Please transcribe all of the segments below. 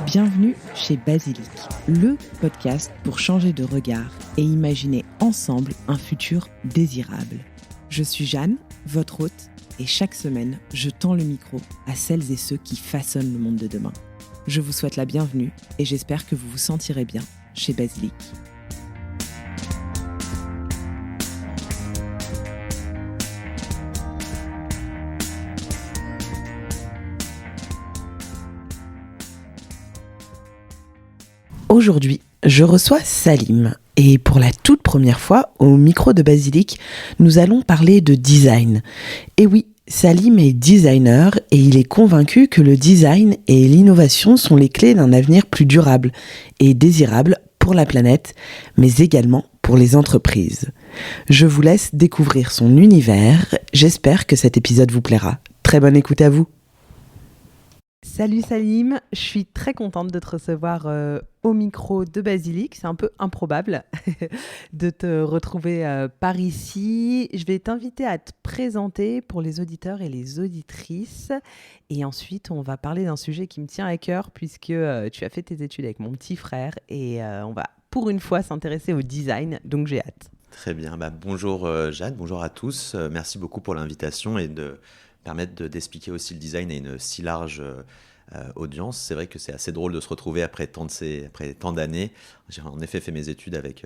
Bienvenue chez Basilic, le podcast pour changer de regard et imaginer ensemble un futur désirable. Je suis Jeanne, votre hôte, et chaque semaine, je tends le micro à celles et ceux qui façonnent le monde de demain. Je vous souhaite la bienvenue et j'espère que vous vous sentirez bien chez Basilic. Aujourd'hui, je reçois Salim et pour la toute première fois, au micro de Basilic, nous allons parler de design. Et oui, Salim est designer et il est convaincu que le design et l'innovation sont les clés d'un avenir plus durable et désirable pour la planète, mais également pour les entreprises. Je vous laisse découvrir son univers, j'espère que cet épisode vous plaira. Très bonne écoute à vous. Salut Salim, je suis très contente de te recevoir au micro de Basilic. C'est un peu improbable de te retrouver par ici. Je vais t'inviter à te présenter pour les auditeurs et les auditrices. Et ensuite, on va parler d'un sujet qui me tient à cœur puisque tu as fait tes études avec mon petit frère et on va pour une fois s'intéresser au design, donc j'ai hâte. Très bien, bonjour Jade, bonjour à tous. Merci beaucoup pour l'invitation et de permettre d'expliquer aussi le design à une si large audience. C'est vrai que c'est assez drôle de se retrouver après tant d'années. J'ai en effet fait mes études avec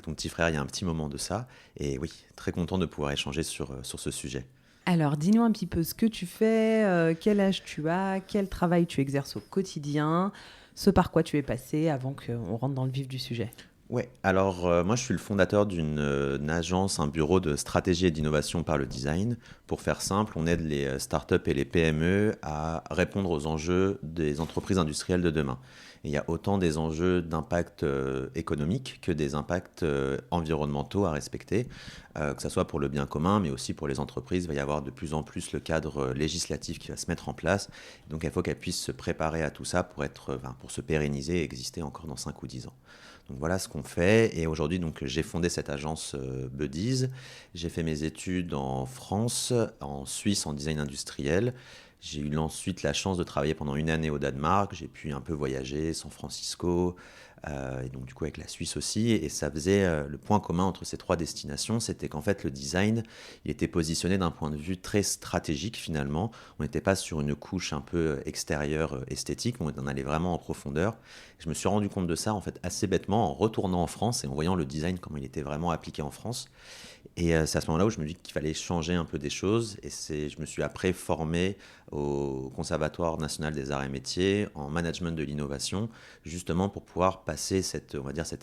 ton petit frère il y a un petit moment de ça. Et oui, très content de pouvoir échanger sur ce sujet. Alors, dis-nous un petit peu ce que tu fais, quel âge tu as, quel travail tu exerces au quotidien, ce par quoi tu es passé avant qu'on rentre dans le vif du sujet. Ouais, alors moi je suis le fondateur d'une agence, un bureau de stratégie et d'innovation par le design. Pour faire simple, on aide les startups et les PME à répondre aux enjeux des entreprises industrielles de demain. Et il y a autant des enjeux d'impact économique que des impacts environnementaux à respecter, que ce soit pour le bien commun, mais aussi pour les entreprises. Il va y avoir de plus en plus le cadre législatif qui va se mettre en place. Donc il faut qu'elles puissent se préparer à tout ça pour se pérenniser et exister encore dans 5 ou 10 ans. Donc voilà ce qu'on fait. Et aujourd'hui, j'ai fondé cette agence Buddies. J'ai fait mes études en France, en Suisse en design industriel. J'ai eu ensuite la chance de travailler pendant une année au Danemark. J'ai pu un peu voyager, San Francisco, et donc du coup avec la Suisse aussi. Et ça faisait le point commun entre ces 3 destinations, c'était qu'en fait le design, il était positionné d'un point de vue très stratégique finalement. On n'était pas sur une couche un peu extérieure esthétique, on allait vraiment en profondeur. Je me suis rendu compte de ça en fait assez bêtement en retournant en France et en voyant le design comment il était vraiment appliqué en France. Et c'est à ce moment-là où je me dis qu'il fallait changer un peu des choses. Et je me suis après formé au Conservatoire national des arts et métiers en management de l'innovation, justement pour pouvoir passer cette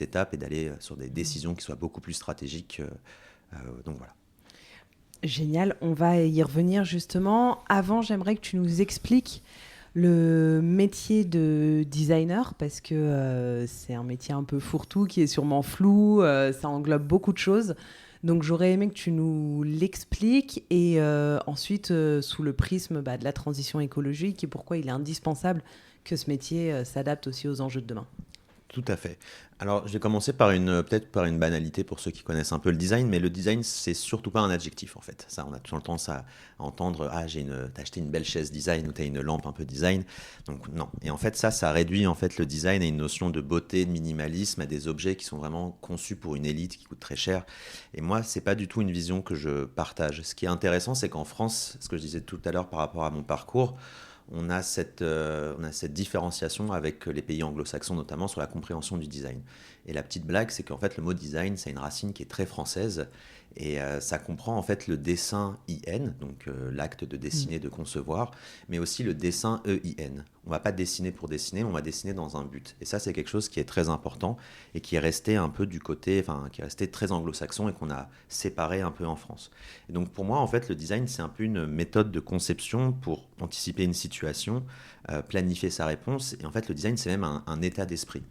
étape et d'aller sur des décisions qui soient beaucoup plus stratégiques. Donc voilà. Génial, on va y revenir justement. Avant, j'aimerais que tu nous expliques le métier de designer, parce que c'est un métier un peu fourre-tout, qui est sûrement flou, ça englobe beaucoup de choses. Donc j'aurais aimé que tu nous l'expliques et ensuite sous le prisme de la transition écologique et pourquoi il est indispensable que ce métier s'adapte aussi aux enjeux de demain. Tout à fait. Alors, je vais commencer peut-être par une banalité pour ceux qui connaissent un peu le design, mais le design, c'est surtout pas un adjectif en fait. Ça, on a toujours le tendance à entendre t'as acheté une belle chaise design ou t'as une lampe un peu design. Donc non. Et en fait, ça réduit en fait le design à une notion de beauté, de minimalisme, à des objets qui sont vraiment conçus pour une élite qui coûte très cher. Et moi, c'est pas du tout une vision que je partage. Ce qui est intéressant, c'est qu'en France, ce que je disais tout à l'heure par rapport à mon parcours, on a cette différenciation avec les pays anglo-saxons, notamment sur la compréhension du design. Et la petite blague, c'est qu'en fait, le mot design, c'est une racine qui est très française. Et ça comprend en fait le dessin IN, donc l'acte de dessiner, de concevoir, mais aussi le dessin EIN. On ne va pas dessiner pour dessiner, on va dessiner dans un but. Et ça, c'est quelque chose qui est très important et qui est resté un peu qui est resté très anglo-saxon et qu'on a séparé un peu en France. Et donc pour moi, en fait, le design, c'est un peu une méthode de conception pour anticiper une situation, planifier sa réponse. Et en fait, le design, c'est même un état d'esprit.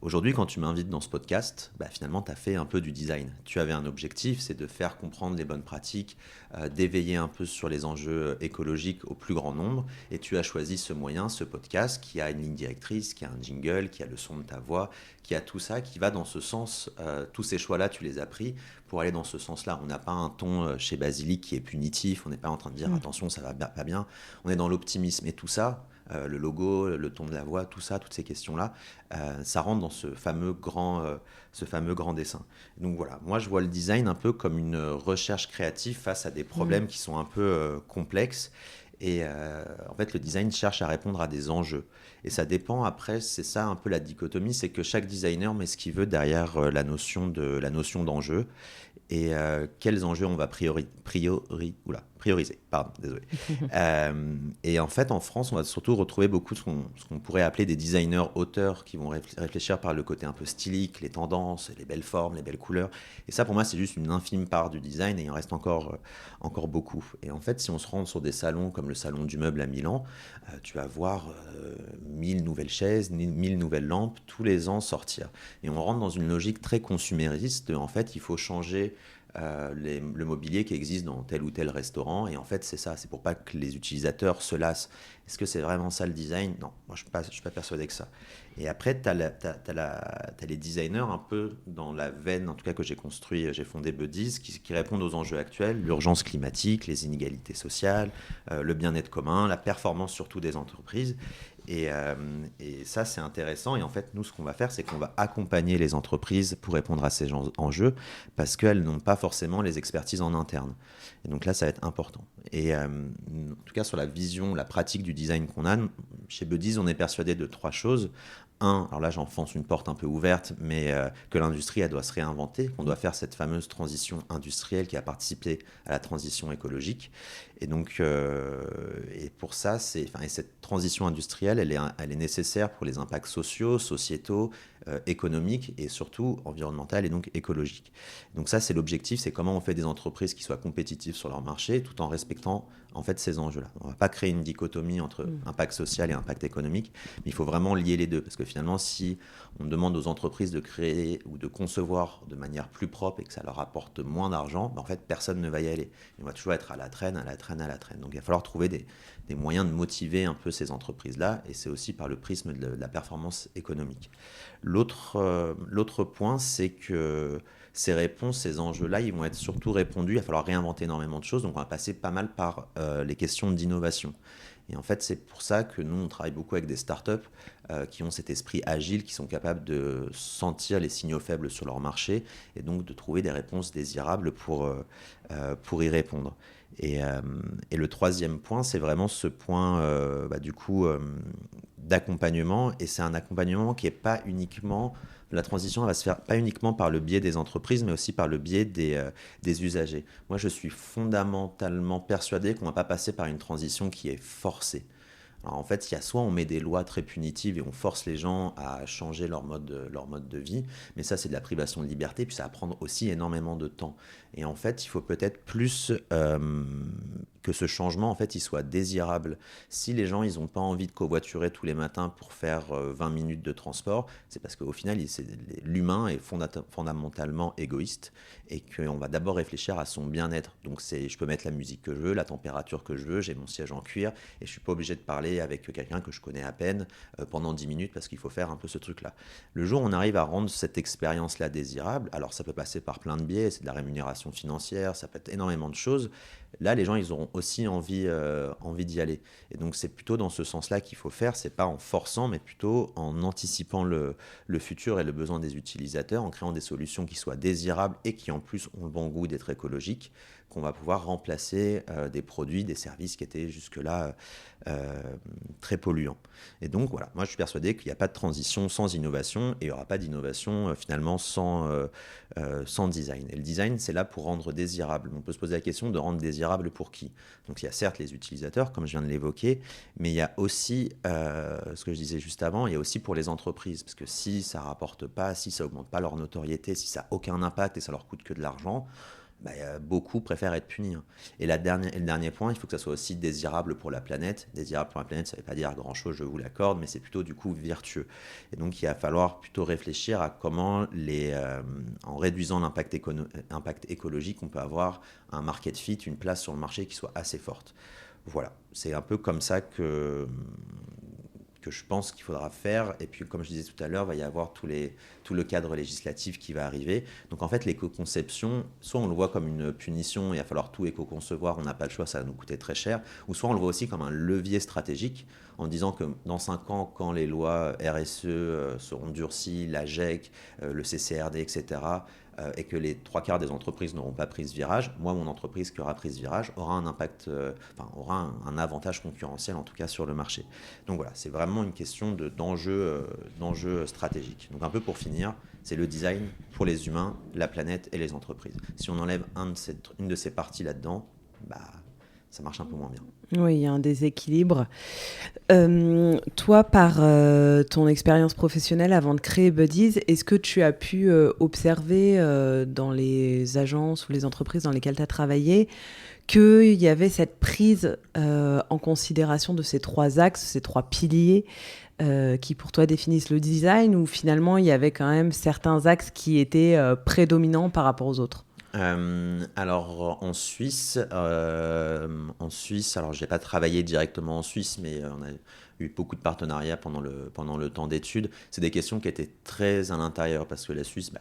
Aujourd'hui, quand tu m'invites dans ce podcast, finalement, tu as fait un peu du design. Tu avais un objectif, c'est de faire comprendre les bonnes pratiques, d'éveiller un peu sur les enjeux écologiques au plus grand nombre. Et tu as choisi ce moyen, ce podcast, qui a une ligne directrice, qui a un jingle, qui a le son de ta voix, qui a tout ça, qui va dans ce sens. Tous ces choix-là, tu les as pris pour aller dans ce sens-là. On n'a pas un ton chez Basilic qui est punitif, on n'est pas en train de dire attention, ça va pas bien. On est dans l'optimisme. Et tout ça, le logo, le ton de la voix, tout ça, toutes ces questions-là, ça rentre dans ce fameux grand dessin. Donc voilà, moi je vois le design un peu comme une recherche créative face à des problèmes qui sont un peu complexes. Et en fait, le design cherche à répondre à des enjeux. Et ça dépend, après, c'est ça un peu la dichotomie, c'est que chaque designer met ce qu'il veut derrière la notion d'enjeu. Et quels enjeux on va prioriser. Pardon, désolé. Et en fait, en France, on va surtout retrouver beaucoup ce qu'on pourrait appeler des designers auteurs qui vont réfléchir par le côté un peu stylique, les tendances, les belles formes, les belles couleurs. Et ça, pour moi, c'est juste une infime part du design et il en reste encore beaucoup. Et en fait, si on se rend sur des salons comme le salon du meuble à Milan, tu vas voir 1000 nouvelles chaises, 1000 nouvelles lampes tous les ans sortir. Et on rentre dans une logique très consumériste de, en fait, il faut changer le mobilier qui existe dans tel ou tel restaurant. Et en fait, c'est ça, c'est pour pas que les utilisateurs se lassent. Est-ce que c'est vraiment ça le design? Non, moi je suis pas persuadé que ça. Et après, t'as les designers un peu dans la veine, en tout cas que j'ai fondé Buddies, qui répondent aux enjeux actuels, l'urgence climatique, les inégalités sociales, le bien-être commun, la performance surtout des entreprises. Et ça, c'est intéressant. Et en fait, nous, ce qu'on va faire, c'est qu'on va accompagner les entreprises pour répondre à ces enjeux parce qu'elles n'ont pas forcément les expertises en interne. Et donc là, ça va être important. Et en tout cas, sur la vision, la pratique du design qu'on a, chez Buddies, on est persuadé de 3 choses. Un, alors là, j'enfonce une porte un peu ouverte, mais que l'industrie, elle doit se réinventer, qu'on doit faire cette fameuse transition industrielle qui a participé à la transition écologique. Et donc, et pour ça, et cette transition industrielle, elle est nécessaire pour les impacts sociaux, sociétaux, économiques et surtout environnementaux et donc écologiques. Donc ça, c'est l'objectif, c'est comment on fait des entreprises qui soient compétitives sur leur marché tout en respectant en fait ces enjeux-là. On ne va pas créer une dichotomie entre impact social et impact économique, mais il faut vraiment lier les deux parce que finalement, si on demande aux entreprises de créer ou de concevoir de manière plus propre et que ça leur apporte moins d'argent, en fait, personne ne va y aller. On va toujours être à la traîne. Donc il va falloir trouver des moyens de motiver un peu ces entreprises-là, et c'est aussi par le prisme de la performance économique. L'autre point, c'est que ces réponses, ces enjeux-là, ils vont être surtout répondus, il va falloir réinventer énormément de choses, donc on va passer pas mal par les questions d'innovation. Et en fait, c'est pour ça que nous, on travaille beaucoup avec des startups qui ont cet esprit agile, qui sont capables de sentir les signaux faibles sur leur marché et donc de trouver des réponses désirables pour y répondre. Et le troisième point, c'est vraiment ce point d'accompagnement. Et c'est un accompagnement qui n'est pas uniquement... La transition va se faire pas uniquement par le biais des entreprises, mais aussi par le biais des usagers. Moi, je suis fondamentalement persuadé qu'on ne va pas passer par une transition qui est forcée. Alors en fait, il y a soit on met des lois très punitives et on force les gens à changer leur mode de vie, mais ça c'est de la privation de liberté, puis ça va prendre aussi énormément de temps. Et en fait, il faut peut-être plus que ce changement, en fait, il soit désirable. Si les gens, ils n'ont pas envie de covoiturer tous les matins pour faire 20 minutes de transport, c'est parce qu'au final, l'humain est fondamentalement égoïste et qu'on va d'abord réfléchir à son bien-être. Donc je peux mettre la musique que je veux, la température que je veux, j'ai mon siège en cuir et je ne suis pas obligé de parler avec quelqu'un que je connais à peine pendant 10 minutes parce qu'il faut faire un peu ce truc-là. Le jour où on arrive à rendre cette expérience-là désirable, alors ça peut passer par plein de biais, c'est de la rémunération financière, ça peut être énormément de choses. Là, les gens, ils auront aussi envie d'y aller. Et donc, c'est plutôt dans ce sens-là qu'il faut faire. C'est pas en forçant, mais plutôt en anticipant le futur et le besoin des utilisateurs, en créant des solutions qui soient désirables et qui, en plus, ont le bon goût d'être écologiques, qu'on va pouvoir remplacer des produits, des services qui étaient jusque-là très polluants. Et donc, voilà, moi, je suis persuadé qu'il n'y a pas de transition sans innovation et il n'y aura pas d'innovation, finalement, sans design. Et le design, c'est là pour rendre désirable. On peut se poser la question de rendre désirable pour qui? Donc, il y a certes les utilisateurs, comme je viens de l'évoquer, mais il y a aussi, ce que je disais juste avant, il y a aussi pour les entreprises. Parce que si ça ne rapporte pas, si ça n'augmente pas leur notoriété, si ça n'a aucun impact et ça leur coûte que de l'argent, beaucoup préfèrent être punis, hein. Et le dernier point, il faut que ça soit aussi désirable pour la planète. Désirable pour la planète, ça ne veut pas dire grand-chose, je vous l'accorde, mais c'est plutôt du coup vertueux. Et donc il va falloir plutôt réfléchir à comment, en réduisant impact écologique, on peut avoir un market fit, une place sur le marché qui soit assez forte. Voilà, c'est un peu comme ça que je pense qu'il faudra faire. Et puis, comme je disais tout à l'heure, il va y avoir tout le cadre législatif qui va arriver. Donc, en fait, l'éco-conception, soit on le voit comme une punition, il va falloir tout éco-concevoir, on n'a pas le choix, ça va nous coûter très cher, ou soit on le voit aussi comme un levier stratégique, en disant que dans 5 ans, quand les lois RSE seront durcies, la GEC, le CCRD, etc., et que les 3 quarts des entreprises n'auront pas pris ce virage, moi, mon entreprise qui aura pris ce virage aura un impact, aura un avantage concurrentiel en tout cas sur le marché. Donc voilà, c'est vraiment une question d'enjeu stratégique. Donc un peu pour finir, c'est le design pour les humains, la planète et les entreprises. Si on enlève une de ces parties là-dedans, ça marche un peu moins bien. Oui, il y a un déséquilibre. Toi, par ton expérience professionnelle avant de créer Buddies, est-ce que tu as pu observer dans les agences ou les entreprises dans lesquelles tu as travaillé qu'il y avait cette prise en considération de ces 3 axes, ces 3 piliers qui pour toi définissent le design, ou finalement il y avait quand même certains axes qui étaient prédominants par rapport aux autres? Alors en Suisse, alors j'ai pas travaillé directement en Suisse, mais on a eu beaucoup de partenariats pendant le temps d'études. C'est des questions qui étaient très à l'intérieur parce que la Suisse,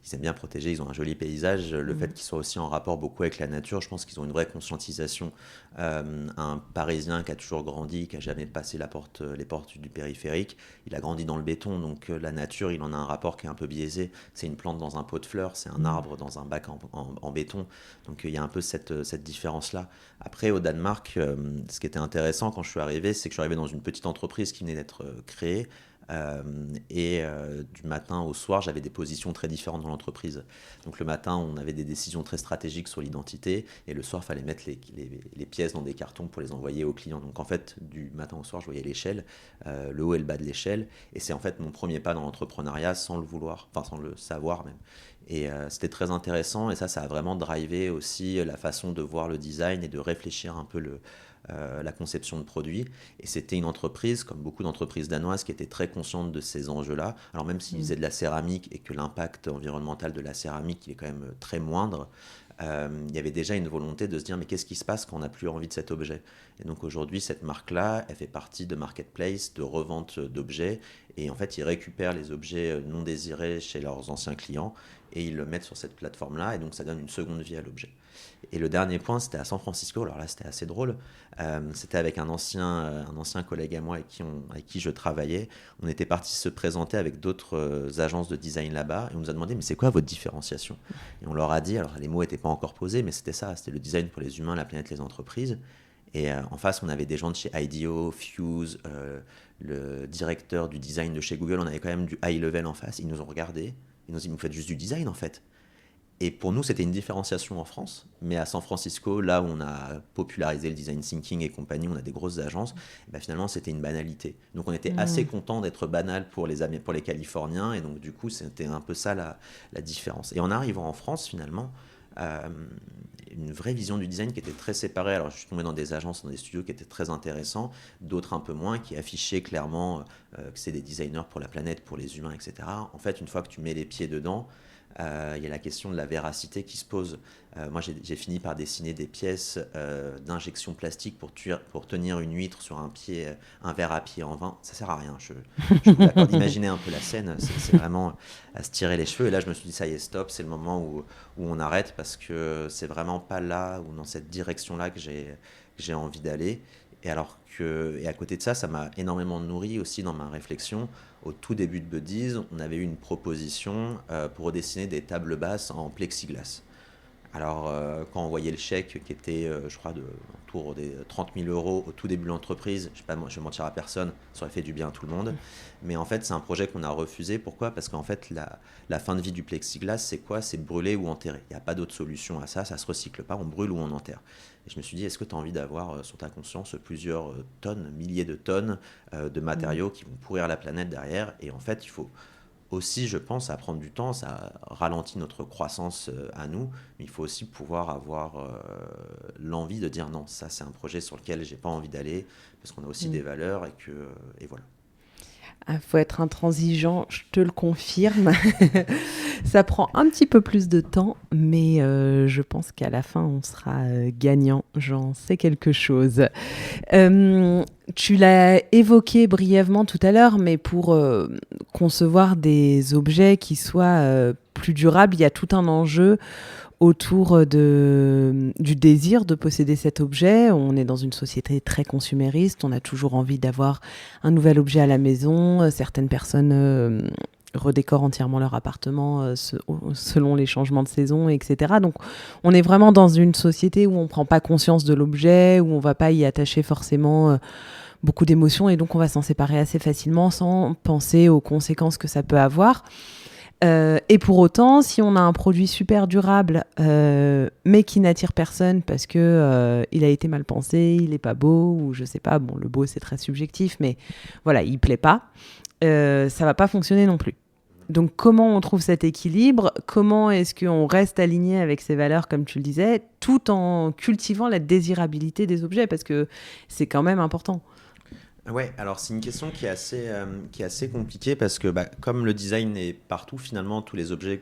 ils aiment bien protéger, ils ont un joli paysage. Le fait qu'ils soient aussi en rapport beaucoup avec la nature, je pense qu'ils ont une vraie conscientisation. Un Parisien qui a toujours grandi, qui a jamais passé les portes du périphérique, il a grandi dans le béton, donc la nature, il en a un rapport qui est un peu biaisé. C'est une plante dans un pot de fleurs, c'est un arbre dans un bac en béton. Donc il y a un peu cette différence-là. Après, au Danemark, ce qui était intéressant quand je suis arrivé, c'est que je suis arrivé dans une petite entreprise qui venait d'être créée. Du matin au soir, j'avais des positions très différentes dans l'entreprise. Donc le matin, on avait des décisions très stratégiques sur l'identité, et le soir, il fallait mettre les pièces dans des cartons pour les envoyer aux clients. Donc en fait, du matin au soir, je voyais l'échelle, le haut et le bas de l'échelle, et c'est en fait mon premier pas dans l'entrepreneuriat sans le vouloir, enfin sans le savoir même. Et c'était très intéressant, et ça a vraiment drivé aussi la façon de voir le design et de réfléchir un peu la conception de produits. Et c'était une entreprise, comme beaucoup d'entreprises danoises, qui était très consciente de ces enjeux-là. Alors même s'ils faisaient de la céramique et que l'impact environnemental de la céramique il est quand même très moindre, il y avait déjà une volonté de se dire mais qu'est-ce qui se passe quand on n'a plus envie de cet objet. Et donc aujourd'hui, cette marque-là, elle fait partie de marketplace, de revente d'objets, et en fait, ils récupèrent les objets non désirés chez leurs anciens clients et ils le mettent sur cette plateforme-là, et donc ça donne une seconde vie à l'objet. Et le dernier point, c'était à San Francisco. Alors là, c'était assez drôle. C'était avec un ancien collègue à moi avec qui je travaillais. On était parti se présenter avec d'autres agences de design là-bas, et on nous a demandé mais c'est quoi votre différenciation? Et on leur a dit, alors les mots n'étaient pas encore posés, mais c'était ça, c'était le design pour les humains, la planète, les entreprises. Et en face, on avait des gens de chez IDEO, Fuse, le directeur du design de chez Google. On avait quand même du high level en face. Ils nous ont regardés, ils nous ont dit vous faites juste du design en fait. Et pour nous, c'était une différenciation en France. Mais à San Francisco, là où on a popularisé le design thinking et compagnie, on a des grosses agences, finalement, c'était une banalité. Donc on était assez content d'être banal pour les Californiens. Et donc du coup, c'était un peu ça la différence. Et en arrivant en France, finalement, une vraie vision du design qui était très séparée. Alors je suis tombé dans des agences, dans des studios qui étaient très intéressants, d'autres un peu moins, qui affichaient clairement que c'est des designers pour la planète, pour les humains, etc. En fait, une fois que tu mets les pieds dedans, il y a la question de la véracité qui se pose. Moi, j'ai fini par dessiner des pièces d'injection plastique pour tenir une huître sur un verre à pied en vin. Ça sert à rien. Je vous l'accorde. Imaginez un peu la scène. C'est vraiment à se tirer les cheveux. Et là, je me suis dit, ça y est, stop. C'est le moment où on arrête, parce que c'est vraiment pas là ou dans cette direction-là que j'ai envie d'aller. Et à côté de ça, ça m'a énormément nourri aussi dans ma réflexion. Au tout début de Buddies, on avait eu une proposition pour redessiner des tables basses en plexiglas. Alors, quand on voyait le chèque qui était, je crois, autour des 30 000 euros au tout début de l'entreprise, je ne vais mentir à personne, ça aurait fait du bien à tout le monde. Mais en fait, c'est un projet qu'on a refusé. Pourquoi? Parce qu'en fait, la fin de vie du plexiglas, c'est quoi? C'est brûler ou enterrer. Il n'y a pas d'autre solution à ça, ça ne se recycle pas, on brûle ou on enterre. Et je me suis dit, est-ce que tu as envie d'avoir sur ta conscience plusieurs tonnes, milliers de tonnes de matériaux qui vont pourrir la planète derrière? Et en fait, il faut aussi, je pense, ça prend du temps, ça ralentit notre croissance à nous, mais il faut aussi pouvoir avoir l'envie de dire non, ça c'est un projet sur lequel j'ai pas envie d'aller, parce qu'on a aussi des valeurs et voilà. Il faut être intransigeant, je te le confirme. Ça prend un petit peu plus de temps, mais je pense qu'à la fin, on sera gagnant. J'en sais quelque chose. Tu l'as évoqué brièvement tout à l'heure, mais pour concevoir des objets qui soient plus durables, il y a tout un enjeu autour du désir de posséder cet objet. On est dans une société très consumériste, on a toujours envie d'avoir un nouvel objet à la maison. Certaines personnes redécorent entièrement leur appartement selon les changements de saison, etc. Donc on est vraiment dans une société où on ne prend pas conscience de l'objet, où on ne va pas y attacher forcément beaucoup d'émotions, et donc on va s'en séparer assez facilement sans penser aux conséquences que ça peut avoir. Et pour autant, si on a un produit super durable, mais qui n'attire personne parce que il a été mal pensé, il est pas beau, ou je sais pas, bon, le beau c'est très subjectif, mais voilà, il plaît pas, ça va pas fonctionner non plus. Donc comment on trouve cet équilibre? Comment est-ce qu'on reste aligné avec ses valeurs, comme tu le disais, tout en cultivant la désirabilité des objets, parce que c'est quand même important. Ouais, alors c'est une question qui est assez compliquée parce que comme le design est partout, finalement, tous les objets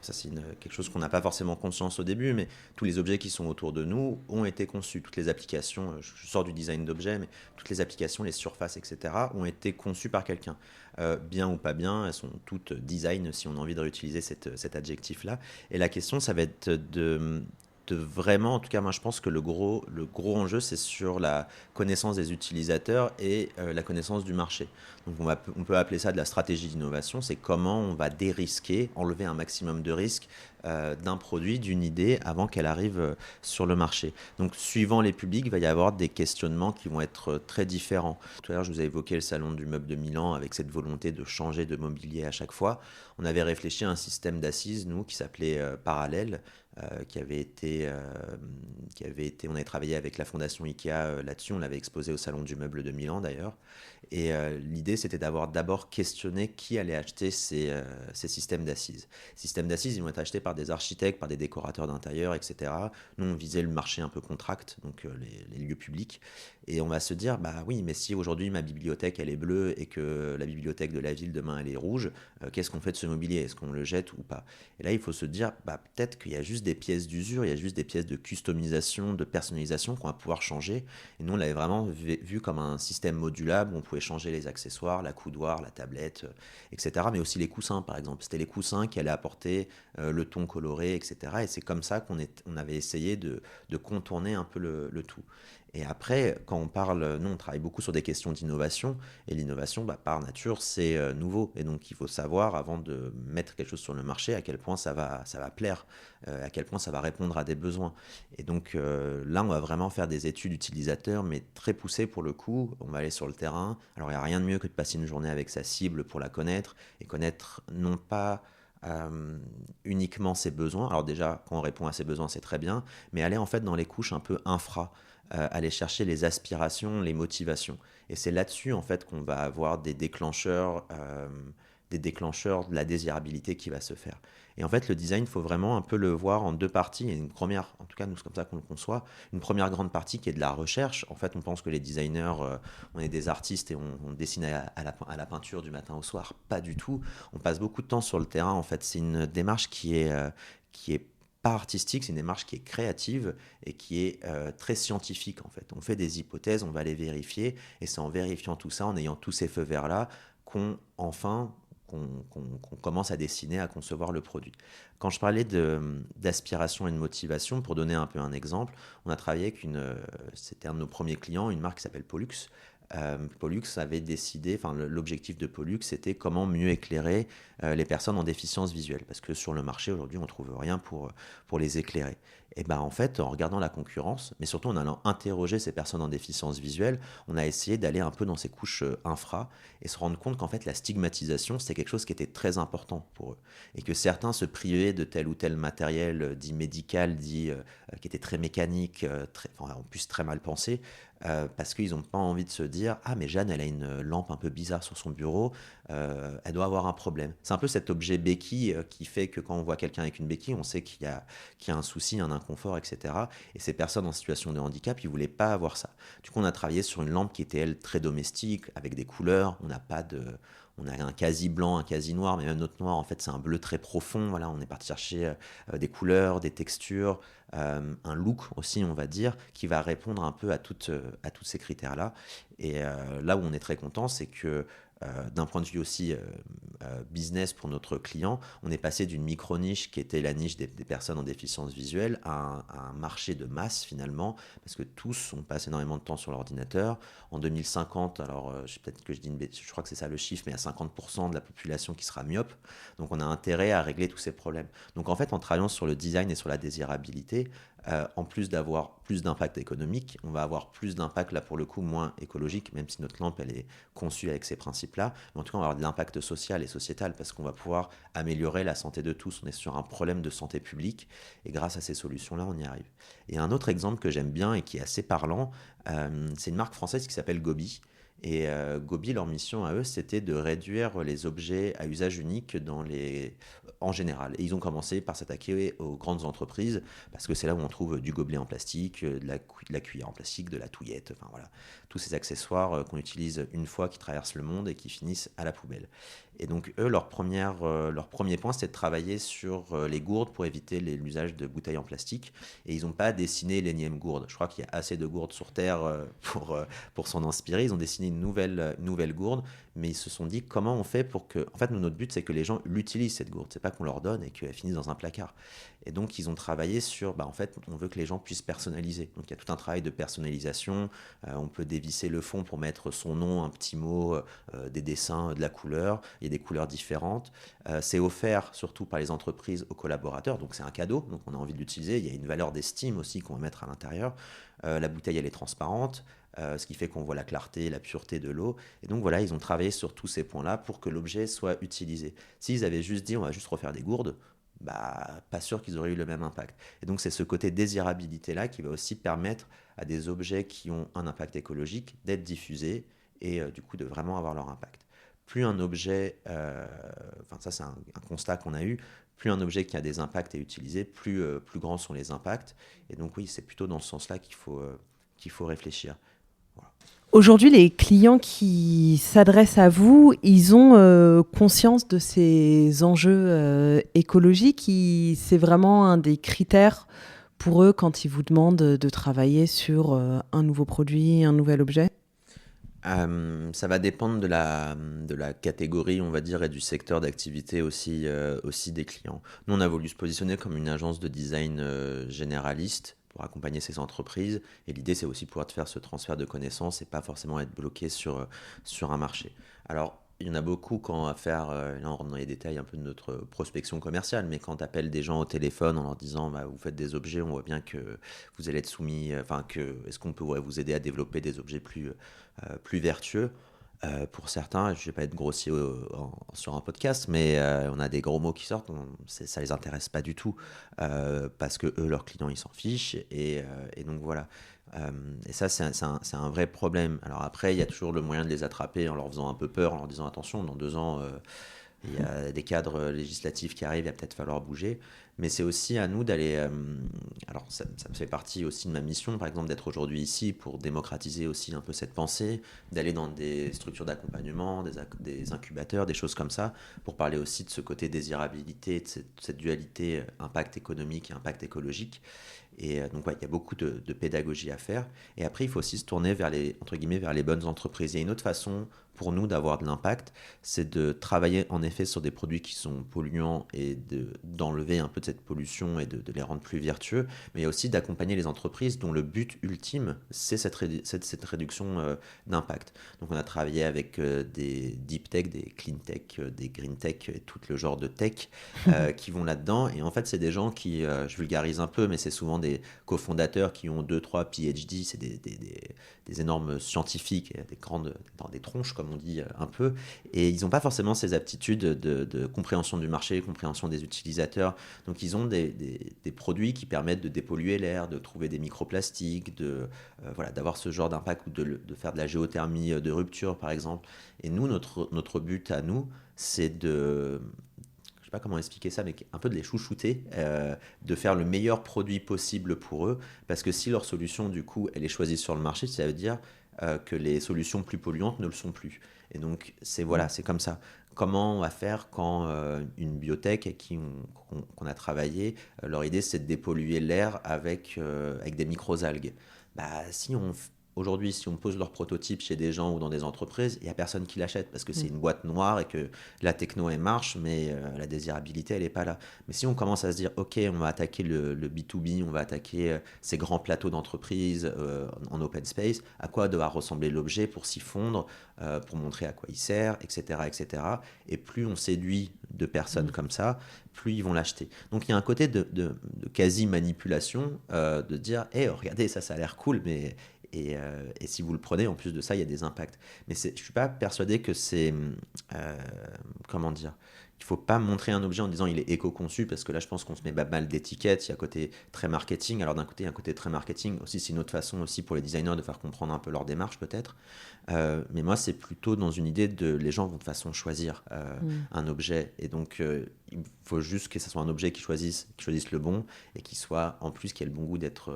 ça c'est quelque chose qu'on n'a pas forcément conscience au début, mais tous les objets qui sont autour de nous ont été conçus. Toutes les applications, je sors du design d'objets, mais toutes les applications, les surfaces, etc., ont été conçues par quelqu'un. Bien ou pas bien, elles sont toutes design, si on a envie de réutiliser cet adjectif-là. Et la question, ça va être de vraiment, en tout cas moi je pense que le gros enjeu c'est sur la connaissance des utilisateurs et la connaissance du marché. Donc on peut appeler ça de la stratégie d'innovation, c'est comment on va dérisquer, enlever un maximum de risques d'un produit, d'une idée avant qu'elle arrive sur le marché. Donc suivant les publics, il va y avoir des questionnements qui vont être très différents. Tout à l'heure je vous ai évoqué le salon du meuble de Milan avec cette volonté de changer de mobilier à chaque fois. On avait réfléchi à un système d'assises, nous, qui s'appelait Parallèle, on avait travaillé avec la fondation Ikea là-dessus, on l'avait exposé au salon du meuble de Milan d'ailleurs. Et l'idée c'était d'avoir d'abord questionné qui allait acheter ces systèmes d'assises. Ces systèmes d'assises, ils vont être achetés par des architectes, par des décorateurs d'intérieur, etc. Nous on visait le marché un peu contract, donc les lieux publics. Et on va se dire, bah oui, mais si aujourd'hui ma bibliothèque elle est bleue et que la bibliothèque de la ville demain elle est rouge, qu'est-ce qu'on fait de ce mobilier? Est-ce qu'on le jette ou pas? Et là il faut se dire, bah peut-être qu'il y a juste des pièces d'usure, il y a juste des pièces de customisation, de personnalisation qu'on va pouvoir changer. Et nous on l'avait vraiment vu comme un système modulable où on pouvait changer les accessoires, la coudoir, la tablette, etc. Mais aussi les coussins par exemple. C'était les coussins qui allaient apporter le ton coloré, etc. Et c'est comme ça qu'on avait essayé de contourner un peu le tout. Et après, quand on parle, nous on travaille beaucoup sur des questions d'innovation, et l'innovation, par nature, c'est nouveau. Et donc il faut savoir, avant de mettre quelque chose sur le marché, à quel point ça va plaire, à quel point ça va répondre à des besoins. Et donc là, on va vraiment faire des études utilisateurs, mais très poussées pour le coup. On va aller sur le terrain. Alors il n'y a rien de mieux que de passer une journée avec sa cible pour la connaître, et connaître non pas uniquement ses besoins. Alors déjà, quand on répond à ses besoins, c'est très bien, mais aller en fait dans les couches un peu infra, aller chercher les aspirations, les motivations. Et c'est là-dessus en fait qu'on va avoir des déclencheurs de la désirabilité qui va se faire. Et en fait, le design, il faut vraiment un peu le voir en deux parties. Et une première, en tout cas, nous, c'est comme ça qu'on le conçoit, une première grande partie qui est de la recherche. En fait, on pense que les designers, on est des artistes et on dessine à la peinture du matin au soir. Pas du tout. On passe beaucoup de temps sur le terrain. En fait, c'est une démarche qui est pas artistique, c'est une démarche qui est créative et qui est très scientifique en fait. On fait des hypothèses, on va les vérifier, et c'est en vérifiant tout ça, en ayant tous ces feux verts là, qu'on enfin qu'on commence à dessiner, à concevoir le produit. Quand je parlais d'aspiration et de motivation, pour donner un peu un exemple, on a travaillé avec c'était un de nos premiers clients, une marque qui s'appelle Pollux. Pollux avait décidé, enfin l'objectif de Pollux c'était comment mieux éclairer les personnes en déficience visuelle, parce que sur le marché aujourd'hui on ne trouve rien pour les éclairer. Et ben en fait, en regardant la concurrence, mais surtout en allant interroger ces personnes en déficience visuelle, on a essayé d'aller un peu dans ces couches infra et se rendre compte qu'en fait la stigmatisation, c'était quelque chose qui était très important pour eux. Et que certains se privaient de tel ou tel matériel dit médical, qui était très mécanique, en plus très mal pensé, parce qu'ils n'ont pas envie de se dire ah mais Jeanne elle a une lampe un peu bizarre sur son bureau, elle doit avoir un problème. C'est un peu cet objet béquille qui fait que quand on voit quelqu'un avec une béquille, on sait qu'il y a un souci, un inconfort, etc. Et ces personnes en situation de handicap, ils ne voulaient pas avoir ça. Du coup, on a travaillé sur une lampe qui était, elle, très domestique, avec des couleurs. On a un quasi blanc, un quasi noir, mais même notre noir, en fait, c'est un bleu très profond. Voilà, on est parti chercher des couleurs, des textures, un look aussi, on va dire, qui va répondre un peu à tous ces critères-là. Et là où on est très content, c'est que d'un point de vue aussi business pour notre client, on est passé d'une micro-niche qui était la niche des personnes en déficience visuelle à un marché de masse finalement, parce que tous on passe énormément de temps sur l'ordinateur. En 2050, alors peut-être que je dis une bêtise, je crois que c'est ça le chiffre, mais il y a 50% de la population qui sera myope, donc on a intérêt à régler tous ces problèmes. Donc en fait, en travaillant sur le design et sur la désirabilité, en plus d'avoir plus d'impact économique, on va avoir plus d'impact là pour le coup moins écologique, même si notre lampe elle est conçue avec ces principes-là, mais en tout cas on va avoir de l'impact social et sociétal parce qu'on va pouvoir améliorer la santé de tous. On est sur un problème de santé publique et grâce à ces solutions-là on y arrive. Et un autre exemple que j'aime bien et qui est assez parlant, c'est une marque française qui s'appelle Gobi. Et Gobi, leur mission à eux, c'était de réduire les objets à usage unique en général. Et ils ont commencé par s'attaquer aux grandes entreprises, parce que c'est là où on trouve du gobelet en plastique, de la cuillère en plastique, de la touillette, enfin voilà, tous ces accessoires qu'on utilise une fois, qui traversent le monde et qui finissent à la poubelle. Et donc eux, leur premier point, c'était de travailler sur les gourdes pour éviter l'usage de bouteilles en plastique. Et ils n'ont pas dessiné l'énième gourde. Je crois qu'il y a assez de gourdes sur Terre pour s'en inspirer. Ils ont dessiné une nouvelle gourde, mais ils se sont dit comment on fait pour que... En fait, nous, notre but, c'est que les gens l'utilisent, cette gourde. C'est pas qu'on leur donne et qu'elle finisse dans un placard. Et donc, ils ont travaillé sur... en fait, on veut que les gens puissent personnaliser. Donc, il y a tout un travail de personnalisation. On peut dévisser le fond pour mettre son nom, un petit mot, des dessins, de la couleur. Il y a des couleurs différentes. C'est offert surtout par les entreprises aux collaborateurs. Donc, c'est un cadeau. Donc, on a envie de l'utiliser. Il y a une valeur d'estime aussi qu'on va mettre à l'intérieur. La bouteille, elle est transparente. Ce qui fait qu'on voit la clarté, la pureté de l'eau. Et donc voilà, ils ont travaillé sur tous ces points-là pour que l'objet soit utilisé. S'ils avaient juste dit on va juste refaire des gourdes, pas sûr qu'ils auraient eu le même impact. Et donc c'est ce côté désirabilité-là qui va aussi permettre à des objets qui ont un impact écologique d'être diffusés et du coup de vraiment avoir leur impact. Plus un objet, ça c'est un constat qu'on a eu, plus un objet qui a des impacts est utilisé, plus grands sont les impacts. Et donc oui, c'est plutôt dans ce sens-là qu'il faut réfléchir. Voilà. Aujourd'hui, les clients qui s'adressent à vous, ils ont conscience de ces enjeux écologiques. C'est vraiment un des critères pour eux quand ils vous demandent de travailler sur un nouveau produit, un nouvel objet ? Ça va dépendre de la catégorie, on va dire, et du secteur d'activité aussi des clients. Nous, on a voulu se positionner comme une agence de design généraliste pour accompagner ces entreprises. Et l'idée, c'est aussi pouvoir faire ce transfert de connaissances et pas forcément être bloqué sur un marché. Alors, il y en a beaucoup quand à faire, là on rentre dans les détails un peu de notre prospection commerciale, mais quand tu appelles des gens au téléphone en leur disant vous faites des objets, on voit bien que vous allez être soumis, est-ce qu'on peut vous aider à développer des objets plus vertueux. Pour certains, je ne vais pas être grossier sur un podcast, mais on a des gros mots qui sortent, ça les intéresse pas du tout, parce que eux, leurs clients, ils s'en fichent, et donc voilà. Et ça, c'est un vrai problème. Alors après, il y a toujours le moyen de les attraper en leur faisant un peu peur, en leur disant attention, dans 2 ans, il y a des cadres législatifs qui arrivent, il va peut-être falloir bouger. Mais c'est aussi à nous d'aller... alors ça me fait partie aussi de ma mission, par exemple, d'être aujourd'hui ici pour démocratiser aussi un peu cette pensée, d'aller dans des structures d'accompagnement, des incubateurs, des choses comme ça, pour parler aussi de ce côté désirabilité, de cette dualité impact économique et impact écologique. Et donc, il y a beaucoup de pédagogie à faire. Et après, il faut aussi se tourner vers les bonnes entreprises. Il y a une autre façon pour nous d'avoir de l'impact, c'est de travailler en effet sur des produits qui sont polluants et d'enlever un peu de cette pollution et de les rendre plus vertueux, mais aussi d'accompagner les entreprises dont le but ultime, c'est cette réduction d'impact. Donc on a travaillé avec des deep tech, des clean tech, des green tech et tout le genre de tech qui vont là-dedans. Et en fait, c'est des gens qui, je vulgarise un peu, mais c'est souvent des cofondateurs qui ont 2-3 PhD, c'est des énormes scientifiques, des tronches, comme on dit un peu, et ils n'ont pas forcément ces aptitudes de compréhension du marché, compréhension des utilisateurs. Donc ils ont des produits qui permettent de dépolluer l'air, de trouver des microplastiques, voilà, d'avoir ce genre d'impact ou de faire de la géothermie de rupture, par exemple. Et nous, notre but à nous, c'est je sais pas comment expliquer ça, mais un peu de les chouchouter, de faire le meilleur produit possible pour eux, parce que si leur solution, du coup, elle est choisie sur le marché, ça veut dire que les solutions plus polluantes ne le sont plus. Et donc, voilà, c'est comme ça. Comment on va faire quand une biotech avec qui qu'on a travaillé, leur idée c'est de dépolluer l'air avec des microalgues. Bah, aujourd'hui, si on pose leur prototype chez des gens ou dans des entreprises, il n'y a personne qui l'achète parce que c'est une boîte noire et que la techno elle marche, mais la désirabilité elle n'est pas là. Mais si on commence à se dire, ok, on va attaquer le B2B, on va attaquer ces grands plateaux d'entreprise en open space, à quoi doit ressembler l'objet pour s'y fondre, pour montrer à quoi il sert, etc., etc. Et plus on séduit de personnes comme ça, plus ils vont l'acheter. Donc il y a un côté de quasi-manipulation, de dire, hey, regardez, ça a l'air cool, mais et si vous le prenez, en plus de ça, il y a des impacts. Mais je ne suis pas persuadé que c'est... comment dire, il ne faut pas montrer un objet en disant il est éco-conçu, parce que là, je pense qu'on se met mal d'étiquette. Il y a un côté très marketing. Alors d'un côté, il y a un côté très marketing. Aussi, c'est une autre façon aussi pour les designers de faire comprendre un peu leur démarche, peut-être. Mais moi, c'est plutôt dans une idée de... Les gens vont de toute façon choisir un objet. Et donc, il faut juste que ce soit un objet qui choisisse le bon et qui soit, en plus, qui ait le bon goût d'être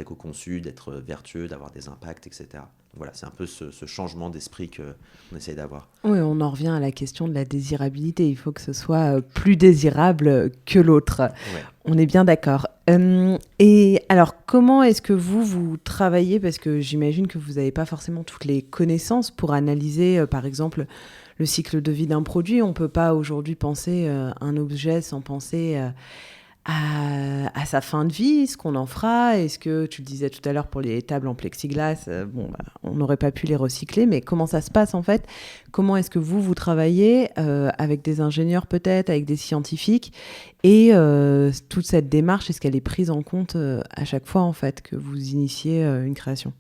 éco-conçu, d'être vertueux, d'avoir des impacts, etc. Donc voilà, c'est un peu ce changement d'esprit qu'on essaye d'avoir. Oui, on en revient à la question de la désirabilité. Il faut que ce soit plus désirable que l'autre. Ouais. On est bien d'accord. Et alors, comment est-ce que vous travaillez ? Parce que j'imagine que vous n'avez pas forcément toutes les connaissances pour analyser, par exemple, le cycle de vie d'un produit. On ne peut pas aujourd'hui penser un objet sans penser... à sa fin de vie, ce qu'on en fera. Est-ce que, tu le disais tout à l'heure pour les tables en plexiglas, on n'aurait pas pu les recycler, mais comment ça se passe en fait ? Comment est-ce que vous travaillez avec des ingénieurs peut-être, avec des scientifiques, et toute cette démarche, est-ce qu'elle est prise en compte à chaque fois en fait que vous initiez une création ?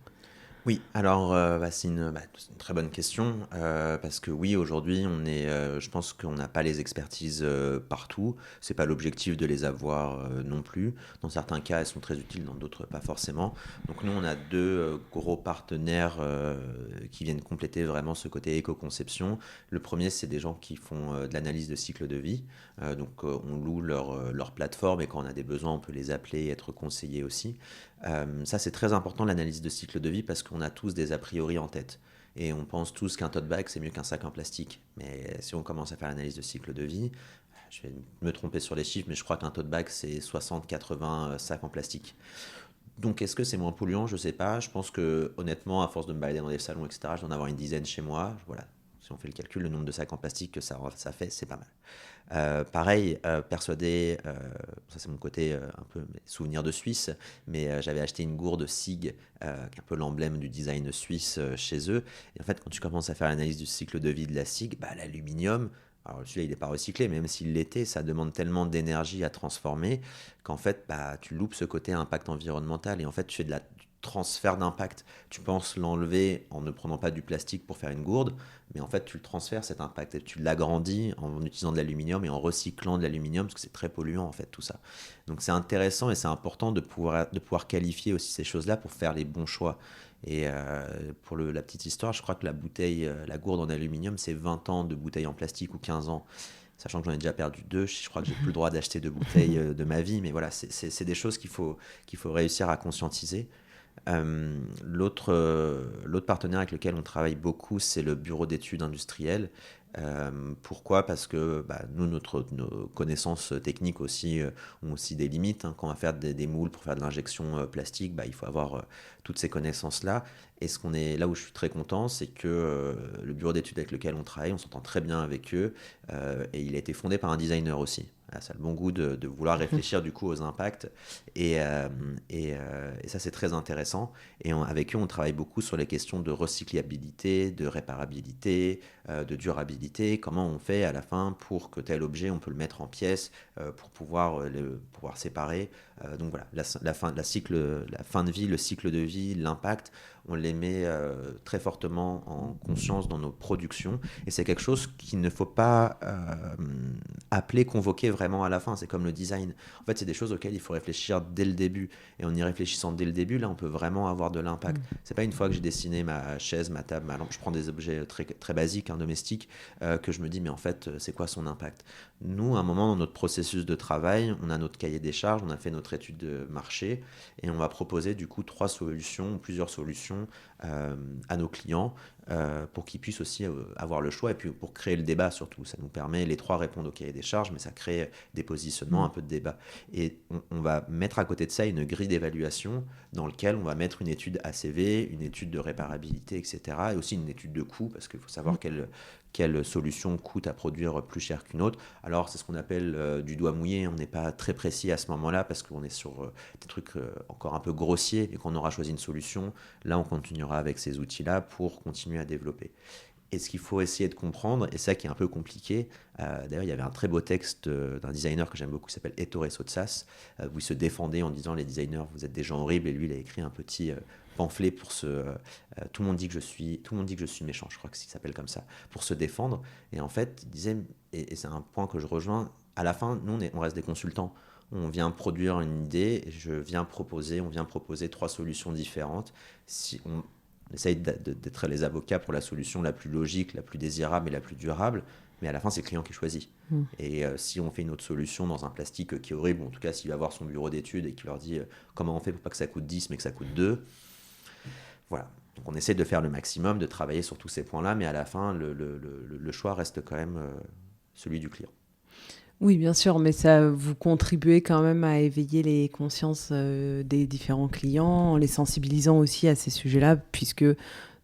Oui, alors c'est une très bonne question, parce que oui, aujourd'hui, je pense qu'on n'a pas les expertises partout. C'est pas l'objectif de les avoir non plus. Dans certains cas, elles sont très utiles, dans d'autres pas forcément. Donc nous, on a deux gros partenaires qui viennent compléter vraiment ce côté éco-conception. Le premier, c'est des gens qui font de l'analyse de cycle de vie. Donc on loue leur plateforme, et quand on a des besoins, on peut les appeler et être conseillés aussi. Ça, c'est très important, l'analyse de cycle de vie, parce qu'on a tous des a priori en tête. Et on pense tous qu'un tote bag, c'est mieux qu'un sac en plastique. Mais si on commence à faire l'analyse de cycle de vie, je vais me tromper sur les chiffres, mais je crois qu'un tote bag, c'est 60-80 sacs en plastique. Donc, est-ce que c'est moins polluant ? Je ne sais pas. Je pense que, honnêtement, à force de me balader dans des salons, etc., je dois en avoir une dizaine chez moi. Voilà. Si on fait le calcul, le nombre de sacs en plastique que ça fait, c'est pas mal. Pareil, persuadé, ça c'est mon côté un peu souvenir de Suisse, mais j'avais acheté une gourde SIG, qui est un peu l'emblème du design suisse chez eux. Et en fait, quand tu commences à faire l'analyse du cycle de vie de la SIG, l'aluminium, alors celui-là il n'est pas recyclé, mais même s'il l'était, ça demande tellement d'énergie à transformer qu'en fait, tu loupes ce côté impact environnemental, et en fait, tu fais du transfert d'impact. Tu penses l'enlever en ne prenant pas du plastique pour faire une gourde, mais en fait tu le transfères cet impact et tu l'agrandis en utilisant de l'aluminium et en recyclant de l'aluminium, parce que c'est très polluant en fait tout ça. Donc c'est intéressant et c'est important de pouvoir qualifier aussi ces choses-là pour faire les bons choix. Et pour la petite histoire, je crois que la gourde en aluminium, c'est 20 ans de bouteille en plastique ou 15 ans. Sachant que j'en ai déjà perdu 2, je crois que j'ai plus le droit d'acheter 2 bouteilles de ma vie, mais voilà, c'est des choses qu'il faut réussir à conscientiser. L'autre partenaire avec lequel on travaille beaucoup, c'est le bureau d'études industrielles, Pourquoi? Parce que nous, nos connaissances techniques aussi ont aussi des limites. Quand on va faire des moules pour faire de l'injection plastique, il faut avoir toutes ces connaissances-là. Et là où je suis très content, c'est que le bureau d'études avec lequel on travaille, on s'entend très bien avec eux, et il a été fondé par un designer aussi. Ça a le bon goût de vouloir réfléchir du coup aux impacts, et ça c'est très intéressant. Avec eux, on travaille beaucoup sur les questions de recyclabilité, de réparabilité, de durabilité. Comment on fait à la fin pour que tel objet, on peut le mettre en pièces pour pouvoir séparer. Donc voilà, la fin de vie, le cycle de vie, l'impact, on les met très fortement en conscience dans nos productions. Et c'est quelque chose qu'il ne faut pas appeler, convoquer vraiment à la fin. C'est comme le design. En fait, c'est des choses auxquelles il faut réfléchir dès le début. Et en y réfléchissant dès le début, là, on peut vraiment avoir de l'impact. C'est pas une fois que j'ai dessiné ma chaise, ma table, ma lampe, je prends des objets très, très basiques, domestiques, que je me dis, mais en fait, c'est quoi son impact? Nous, à un moment dans notre processus de travail, on a notre cahier des charges, on a fait notre étude de marché, et on va proposer du coup 3 solutions, plusieurs solutions à nos clients pour qu'ils puissent aussi avoir le choix, et puis pour créer le débat surtout. Ça nous permet, les 3 répondent au cahier des charges, mais ça crée des positionnements, un peu de débat. Et on va mettre à côté de ça une grille d'évaluation dans laquelle on va mettre une étude ACV, une étude de réparabilité, etc. Et aussi une étude de coût, parce qu'il faut savoir quelle solution coûte à produire plus cher qu'une autre. Alors c'est ce qu'on appelle du doigt mouillé, on n'est pas très précis à ce moment-là parce qu'on est sur des trucs encore un peu grossiers, et qu'on aura choisi une solution. Là on continuera avec ces outils-là pour continuer à développer. Et ce qu'il faut essayer de comprendre, et ça qui est un peu compliqué, d'ailleurs il y avait un très beau texte d'un designer que j'aime beaucoup qui s'appelle Ettore Sotsas, où il se défendait en disant les designers vous êtes des gens horribles, et lui il a écrit un petit pamphlet pour tout le monde dit que je suis méchant, je crois que ça s'appelle comme ça, pour se défendre. Et en fait il disait, et c'est un point que je rejoins, à la fin nous on reste des consultants. On vient produire une idée, on vient proposer 3 solutions différentes. Si on essaye d'être les avocats pour la solution la plus logique, la plus désirable et la plus durable, mais à la fin, c'est le client qui choisit. Et si on fait une autre solution dans un plastique qui est horrible, ou en tout cas, s'il va voir son bureau d'études et qu'il leur dit comment on fait pour pas que ça coûte 10 mais que ça coûte 2, voilà. Donc on essaie de faire le maximum, de travailler sur tous ces points-là, mais à la fin, le choix reste quand même celui du client. Oui, bien sûr, mais ça, vous contribuez quand même à éveiller les consciences des différents clients, en les sensibilisant aussi à ces sujets-là, puisque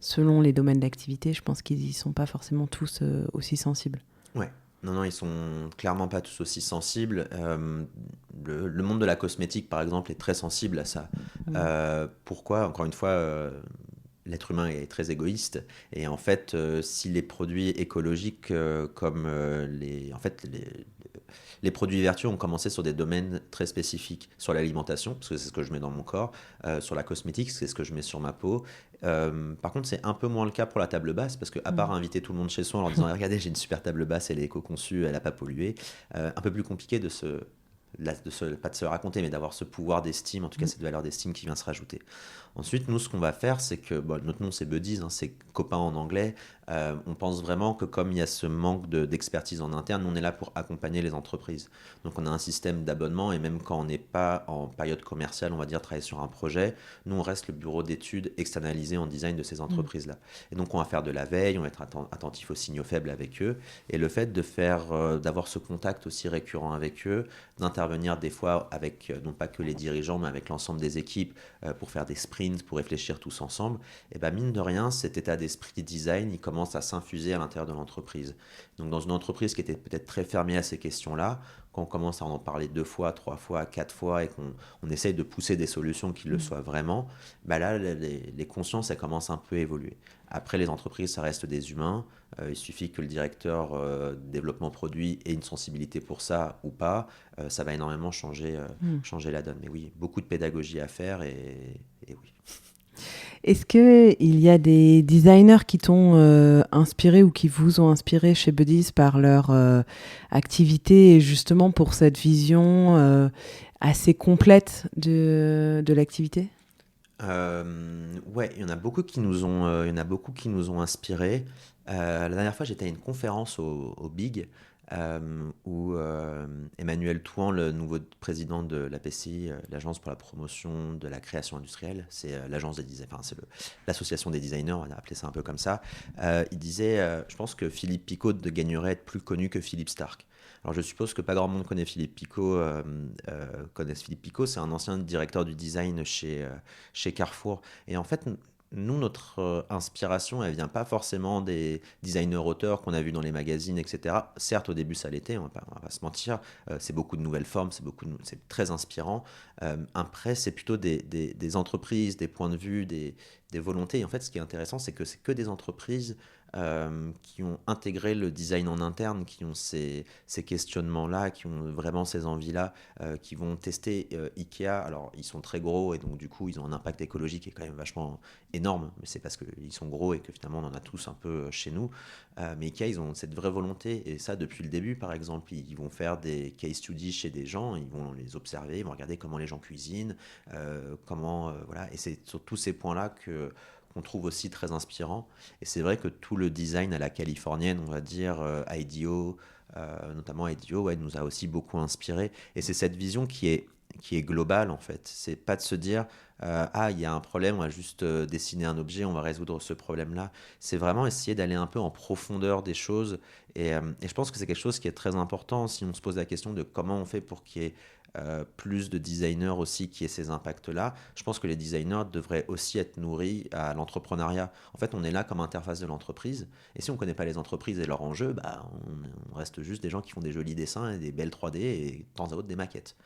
selon les domaines d'activité, je pense qu'ils n'y sont pas forcément tous aussi sensibles. Ouais. Non, ils sont clairement pas tous aussi sensibles. Le monde de la cosmétique, par exemple, est très sensible à ça. Pourquoi? Encore une fois, l'être humain est très égoïste, et en fait, si les produits écologiques comme les produits vertueux ont commencé sur des domaines très spécifiques, sur l'alimentation, parce que c'est ce que je mets dans mon corps, sur la cosmétique, c'est ce que je mets sur ma peau. Par contre, c'est un peu moins le cas pour la table basse, parce que à part inviter tout le monde chez soi en leur disant regardez, j'ai une super table basse, elle est éco-conçue, elle n'a pas pollué, un peu plus compliqué pas de se raconter, mais d'avoir ce pouvoir d'estime, en tout cas cette valeur d'estime qui vient se rajouter. Ensuite, nous, ce qu'on va faire, c'est que, notre nom c'est Buddies, c'est copain en anglais. On pense vraiment que comme il y a ce manque d'expertise en interne, nous, on est là pour accompagner les entreprises. Donc on a un système d'abonnement, et même quand on n'est pas en période commerciale, on va dire travailler sur un projet, nous on reste le bureau d'études externalisé en design de ces entreprises-là. Et donc on va faire de la veille, on va être attentif aux signaux faibles avec eux, et le fait d'avoir ce contact aussi récurrent avec eux, d'intervenir des fois avec, non pas que les dirigeants, mais avec l'ensemble des équipes pour faire des sprints, pour réfléchir tous ensemble, et mine de rien, cet état d'esprit design, il commence à s'infuser à l'intérieur de l'entreprise. Donc dans une entreprise qui était peut-être très fermée à ces questions-là, quand on commence à en parler 2 fois, 3 fois, 4 fois, et qu'on essaye de pousser des solutions qui le soient vraiment, là, les consciences, elles commencent un peu à évoluer. Après, les entreprises, ça reste des humains. Il suffit que le directeur développement produit ait une sensibilité pour ça ou pas. Ça va énormément changer la donne. Mais oui, beaucoup de pédagogie à faire, et oui. Est-ce qu'il y a des designers qui t'ont inspiré ou qui vous ont inspiré chez Buddies par leur activité, et justement pour cette vision assez complète de l'activité? Ouais, il y en a beaucoup qui nous ont inspirés. La dernière fois, j'étais à une conférence au Big, où Emmanuel Touan, le nouveau président de l'APCI, l'Agence pour la promotion de la création industrielle, c'est l'agence des designers, enfin l'association des designers, on a appelé ça un peu comme ça. Il disait, je pense que Philippe Picot gagnerait à être plus connu que Philippe Stark. Alors je suppose que pas grand monde connaît Philippe Picot, connaissent Philippe Picot, c'est un ancien directeur du design chez Carrefour. Et en fait, nous, notre inspiration, elle vient pas forcément des designers auteurs qu'on a vus dans les magazines, etc. Certes, au début, ça l'était, on va pas se mentir. C'est beaucoup de nouvelles formes, c'est très inspirant. Après, c'est plutôt des entreprises, des points de vue, des volontés. Et en fait, ce qui est intéressant, c'est que des entreprises qui ont intégré le design en interne, qui ont ces questionnements-là, qui ont vraiment ces envies-là, qui vont tester Ikea. Alors, ils sont très gros et donc, du coup, ils ont un impact écologique qui est quand même vachement énorme, mais c'est parce qu'ils sont gros et que finalement, on en a tous un peu chez nous. Mais Ikea, ils ont cette vraie volonté, et ça, depuis le début, par exemple, ils vont faire des case studies chez des gens, ils vont les observer, ils vont regarder comment les gens cuisinent, voilà. Et c'est sur tous ces points-là qu'on trouve aussi très inspirant. Et c'est vrai que tout le design à la californienne, on va dire, IDEO, notamment IDEO, ouais, nous a aussi beaucoup inspiré. Et c'est cette vision qui est globale, en fait. C'est pas de se dire, il y a un problème, on va juste dessiner un objet, on va résoudre ce problème-là. C'est vraiment essayer d'aller un peu en profondeur des choses. Et je pense que c'est quelque chose qui est très important si on se pose la question de comment on fait pour qu'il y ait plus de designers aussi qui aient ces impacts-là. Je pense que les designers devraient aussi être nourris à l'entrepreneuriat. En fait, on est là comme interface de l'entreprise. Et si on ne connaît pas les entreprises et leurs enjeux, on reste juste des gens qui font des jolis dessins et des belles 3D et de temps à autre des maquettes.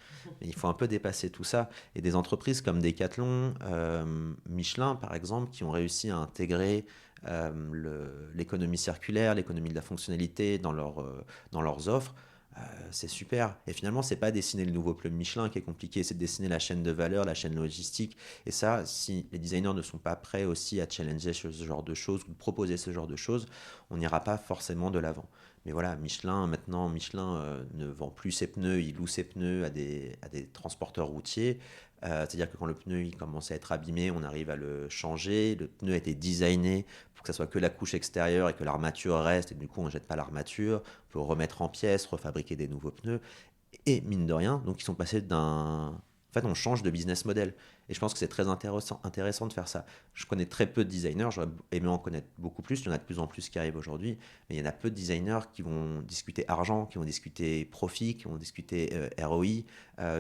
Mais il faut un peu dépasser tout ça. Et des entreprises comme Decathlon, Michelin, par exemple, qui ont réussi à intégrer l'économie circulaire, l'économie de la fonctionnalité dans leurs offres, c'est super. Et finalement, c'est pas dessiner le nouveau pneu Michelin qui est compliqué, c'est de dessiner la chaîne de valeur, la chaîne logistique. Et ça, si les designers ne sont pas prêts aussi à challenger ce genre de choses ou proposer ce genre de choses, on n'ira pas forcément de l'avant. Mais voilà, maintenant, Michelin ne vend plus ses pneus, il loue ses pneus à des transporteurs routiers. C'est-à-dire que quand le pneu il commence à être abîmé, on arrive à le changer. Le pneu a été designé pour que ça soit que la couche extérieure et que l'armature reste. Et du coup, on ne jette pas l'armature. On peut remettre en pièces, refabriquer des nouveaux pneus. Et mine de rien, donc ils sont passés d'un... En fait, on change de business model. Et je pense que c'est très intéressant de faire ça. Je connais très peu de designers, j'aurais aimé en connaître beaucoup plus. Il y en a de plus en plus qui arrivent aujourd'hui. Mais il y en a peu de designers qui vont discuter argent, qui vont discuter profit, qui vont discuter ROI,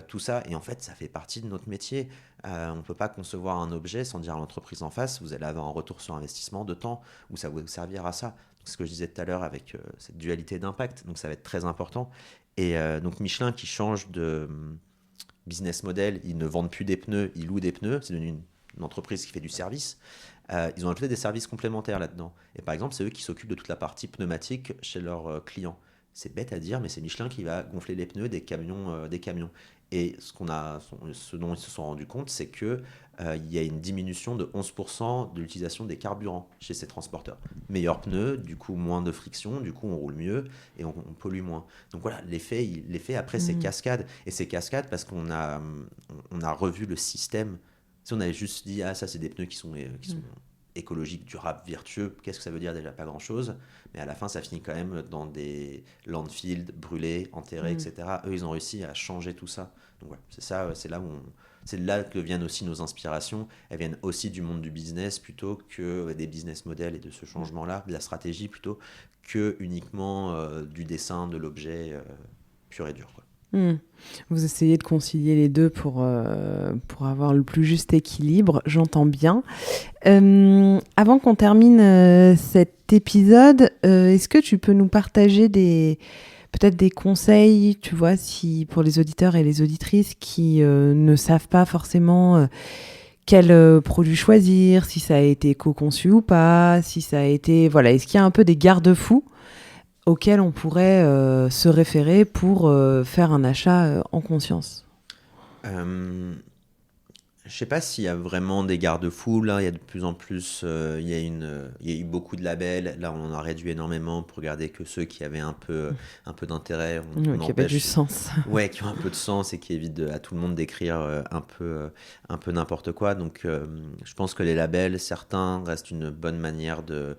tout ça. Et en fait, ça fait partie de notre métier. On ne peut pas concevoir un objet sans dire à l'entreprise en face, vous allez avoir un retour sur investissement de temps, où ça va vous servir à ça. C'est ce que je disais tout à l'heure avec cette dualité d'impact. Donc ça va être très important. Et donc Michelin qui change de business model, ils ne vendent plus des pneus, ils louent des pneus, c'est devenu une entreprise qui fait du service. Ils ont ajouté des services complémentaires là-dedans. Et par exemple, c'est eux qui s'occupent de toute la partie pneumatique chez leurs clients. C'est bête à dire, mais c'est Michelin qui va gonfler les pneus des camions. Et ce dont ils se sont rendus compte, c'est que il y a une diminution de 11% de l'utilisation des carburants chez ces transporteurs. Meilleurs pneus, du coup moins de friction, du coup on roule mieux et on pollue moins. Donc voilà, l'effet après c'est cascade. Et c'est cascade parce qu'on a revu le système. Si on avait juste dit, ça c'est des pneus qui sont écologiques, durables, vertueux, qu'est-ce que ça veut dire déjà? Pas grand-chose. Mais à la fin, ça finit quand même dans des landfills brûlés, enterrés, etc. Eux, ils ont réussi à changer tout ça. Donc voilà, c'est ça, c'est là que viennent aussi nos inspirations. Elles viennent aussi du monde du business plutôt que des business models et de ce changement-là, de la stratégie plutôt que uniquement du dessin de l'objet pur et dur, quoi. Vous essayez de concilier les deux pour avoir le plus juste équilibre, j'entends bien. Avant qu'on termine cet épisode, est-ce que tu peux nous partager peut-être des conseils, tu vois, si pour les auditeurs et les auditrices qui ne savent pas forcément quel produit choisir, si ça a été éco-conçu ou pas, si ça a été... Voilà, est-ce qu'il y a un peu des garde-fous auxquels on pourrait se référer pour faire un achat en conscience? Je sais pas s'il y a vraiment des garde-fous. Là, il y a de plus en plus, il y a eu beaucoup de labels. Là, on en a réduit énormément pour garder que ceux qui avaient un peu d'intérêt. On Qui avait du empêche, sens. ouais, qui ont un peu de sens et qui évitent à tout le monde d'écrire un peu n'importe quoi. Donc, je pense que les labels, certains restent une bonne manière de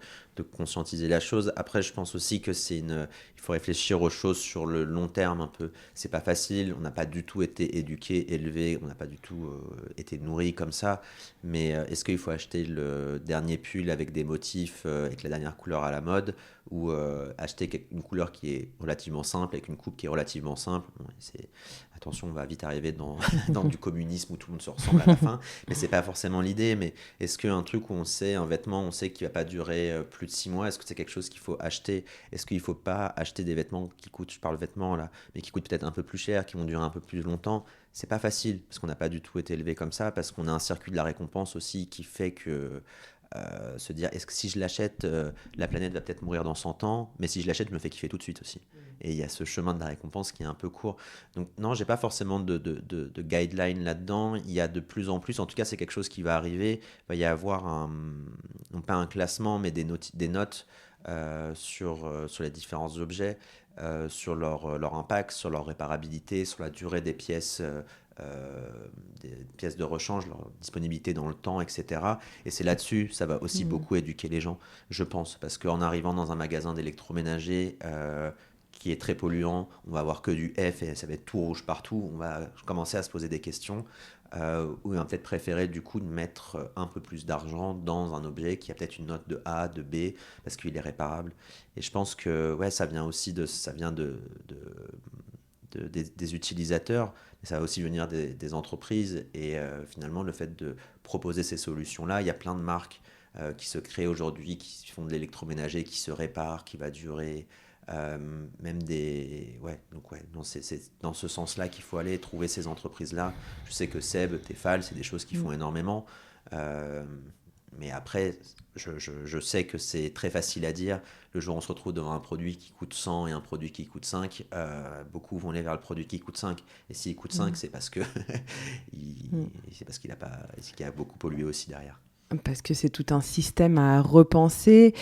conscientiser la chose. Après, je pense aussi que il faut réfléchir aux choses sur le long terme un peu. C'est pas facile, on n'a pas du tout été éduqué, élevé, on n'a pas du tout été nourri comme ça. Mais est-ce qu'il faut acheter le dernier pull avec des motifs, avec la dernière couleur à la mode, ou acheter une couleur qui est relativement simple, avec une coupe qui est relativement simple? Bon, attention, on va vite arriver dans du communisme où tout le monde se ressemble à la fin, mais c'est pas forcément l'idée. Mais est-ce qu'un truc où un vêtement, on sait qu'il va pas durer plus de 6 mois, est-ce que c'est quelque chose qu'il faut acheter? Est-ce qu'il faut pas acheter des vêtements qui coûtent, je parle vêtements là, mais qui coûtent peut-être un peu plus cher, qui vont durer un peu plus longtemps? C'est pas facile, parce qu'on n'a pas du tout été élevé comme ça, parce qu'on a un circuit de la récompense aussi qui fait que se dire, est-ce que si je l'achète, la planète va peut-être mourir dans 100 ans, mais si je l'achète, je me fais kiffer tout de suite aussi. Et il y a ce chemin de la récompense qui est un peu court. Donc non, j'ai pas forcément de guideline là-dedans. Il y a de plus en plus, en tout cas c'est quelque chose qui va arriver, il va y avoir non pas un classement, mais des notes sur les différents objets, sur leur impact, sur leur réparabilité, sur la durée euh, des pièces de rechange, leur disponibilité dans le temps, etc. Et c'est là-dessus, ça va aussi Mm. beaucoup éduquer les gens, je pense. Parce qu'en arrivant dans un magasin d'électroménager qui est très polluant, on va avoir que du F et ça va être tout rouge partout, on va commencer à se poser des questions. Ou il va peut-être préférer du coup de mettre un peu plus d'argent dans un objet qui a peut-être une note de A, de B, parce qu'il est réparable. Et je pense que ouais, ça vient aussi ça vient des utilisateurs, mais ça va aussi venir des entreprises. Et finalement, le fait de proposer ces solutions-là, il y a plein de marques qui se créent aujourd'hui, qui font de l'électroménager, qui se réparent, qui va durer. Même des. Ouais, donc ouais, non, c'est dans ce sens-là qu'il faut aller trouver ces entreprises-là. Je sais que Seb, Tefal, c'est des choses qui Mm. font énormément. Euh, mais après, je sais que c'est très facile à dire. Le jour où on se retrouve devant un produit qui coûte 100 et un produit qui coûte 5, beaucoup vont aller vers le produit qui coûte 5. Et s'il coûte 5, Mm. c'est parce que Mm. c'est parce qu'il a beaucoup pollué aussi derrière. Parce que c'est tout un système à repenser.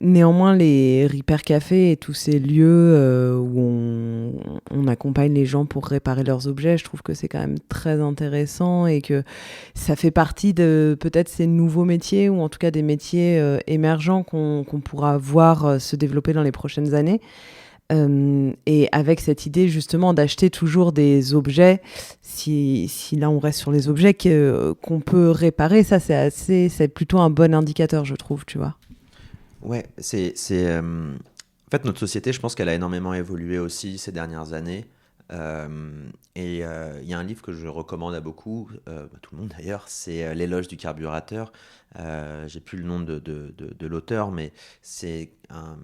Néanmoins, les Repair Café et tous ces lieux où on accompagne les gens pour réparer leurs objets, je trouve que c'est quand même très intéressant et que ça fait partie de peut-être ces nouveaux métiers ou en tout cas des métiers émergents qu'on pourra voir se développer dans les prochaines années. Et avec cette idée justement d'acheter toujours des objets, si là on reste sur les objets qu'on peut réparer, ça c'est plutôt un bon indicateur, je trouve, tu vois. Ouais, en fait, notre société, je pense qu'elle a énormément évolué aussi ces dernières années. Il y a un livre que je recommande à beaucoup, tout le monde d'ailleurs, c'est L'éloge du carburateur. J'ai plus le nom de l'auteur, mais c'est un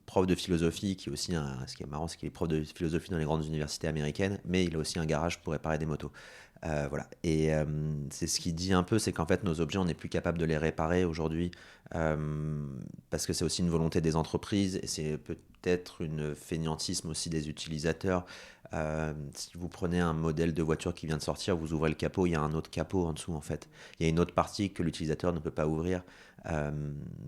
prof de philosophie qui est aussi ce qui est marrant, c'est qu'il est prof de philosophie dans les grandes universités américaines, mais il a aussi un garage pour réparer des motos. Voilà. Et c'est ce qu'il dit un peu, c'est qu'en fait nos objets, on n'est plus capable de les réparer aujourd'hui parce que c'est aussi une volonté des entreprises et c'est peut-être une fainéantisme aussi des utilisateurs. Si vous prenez un modèle de voiture qui vient de sortir, vous ouvrez le capot, il y a un autre capot en dessous en fait. Il y a une autre partie que l'utilisateur ne peut pas ouvrir. Euh,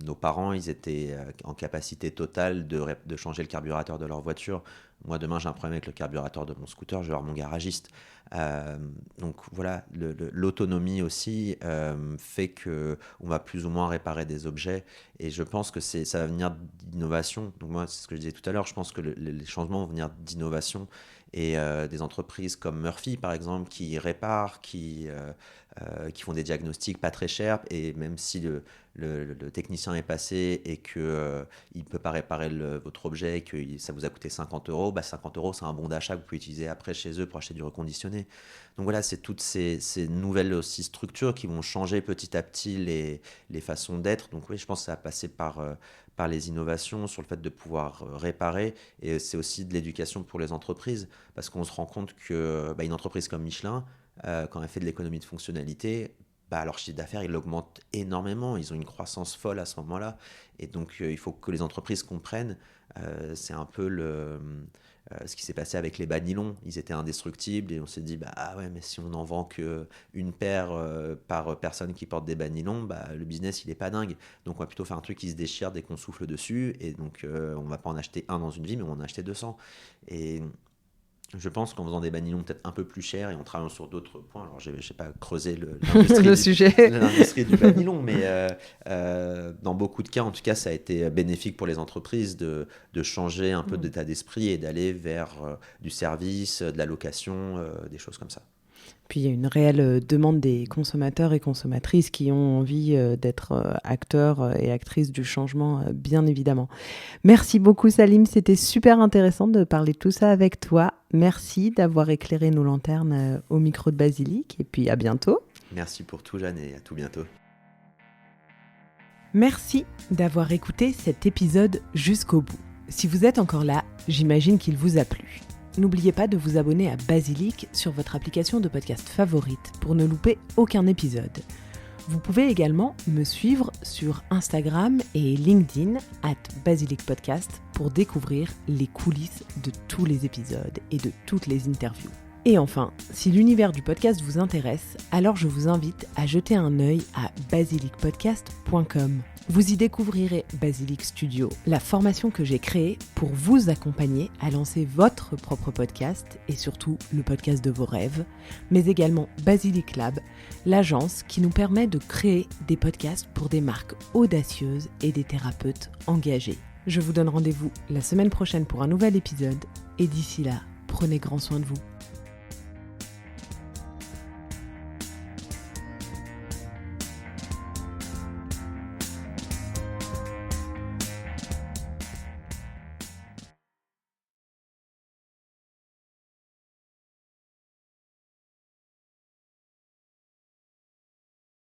Nos parents, ils étaient en capacité totale de changer le carburateur de leur voiture. Moi, demain, j'ai un problème avec le carburateur de mon scooter, je vais voir mon garagiste. Donc voilà, l'autonomie aussi fait que on va plus ou moins réparer des objets et je pense que ça va venir d'innovation. Donc moi, c'est ce que je disais tout à l'heure, je pense que les changements vont venir d'innovation et des entreprises comme Murphy par exemple qui réparent, qui font des diagnostics pas très chers et même si le technicien est passé et qu'il ne peut pas réparer votre objet et que ça vous a coûté 50 euros, bah 50 euros c'est un bon d'achat que vous pouvez utiliser après chez eux pour acheter du reconditionné. Donc voilà, c'est toutes ces nouvelles aussi structures qui vont changer petit à petit les façons d'être. Donc oui, je pense que ça va passer par les innovations sur le fait de pouvoir réparer et c'est aussi de l'éducation pour les entreprises parce qu'on se rend compte que une entreprise comme Michelin, quand elle fait de l'économie de fonctionnalité, leur chiffre d'affaires, il augmente énormément. Ils ont une croissance folle à ce moment-là. Et donc, il faut que les entreprises comprennent. C'est un peu ce qui s'est passé avec les bas nylons. Ils étaient indestructibles et on s'est dit, ouais, mais si on n'en vend qu'une paire par personne qui porte des bas nylons, le business, il n'est pas dingue. Donc, on va plutôt faire un truc qui se déchire dès qu'on souffle dessus. Et donc, on ne va pas en acheter un dans une vie, mais on va en acheter 200. Et je pense qu'en faisant des bas nylons peut-être un peu plus chers et en travaillant sur d'autres points, alors je n'ai pas creusé l'industrie du bas nylon, mais dans beaucoup de cas, en tout cas, ça a été bénéfique pour les entreprises de changer un peu d'état d'esprit et d'aller vers du service, de la location, des choses comme ça. Puis il y a une réelle demande des consommateurs et consommatrices qui ont envie d'être acteurs et actrices du changement, bien évidemment. Merci beaucoup Salim, c'était super intéressant de parler de tout ça avec toi. Merci d'avoir éclairé nos lanternes au micro de Basilic et puis à bientôt. Merci pour tout Jeanne et à tout bientôt. Merci d'avoir écouté cet épisode jusqu'au bout. Si vous êtes encore là, j'imagine qu'il vous a plu. N'oubliez pas de vous abonner à Basilic sur votre application de podcast favorite pour ne louper aucun épisode. Vous pouvez également me suivre sur Instagram et LinkedIn @basilicpodcast pour découvrir les coulisses de tous les épisodes et de toutes les interviews. Et enfin, si l'univers du podcast vous intéresse, alors je vous invite à jeter un œil à basilicpodcast.com. Vous y découvrirez Basilic Studio, la formation que j'ai créée pour vous accompagner à lancer votre propre podcast et surtout le podcast de vos rêves, mais également Basilic Lab, l'agence qui nous permet de créer des podcasts pour des marques audacieuses et des thérapeutes engagés. Je vous donne rendez-vous la semaine prochaine pour un nouvel épisode et d'ici là, prenez grand soin de vous.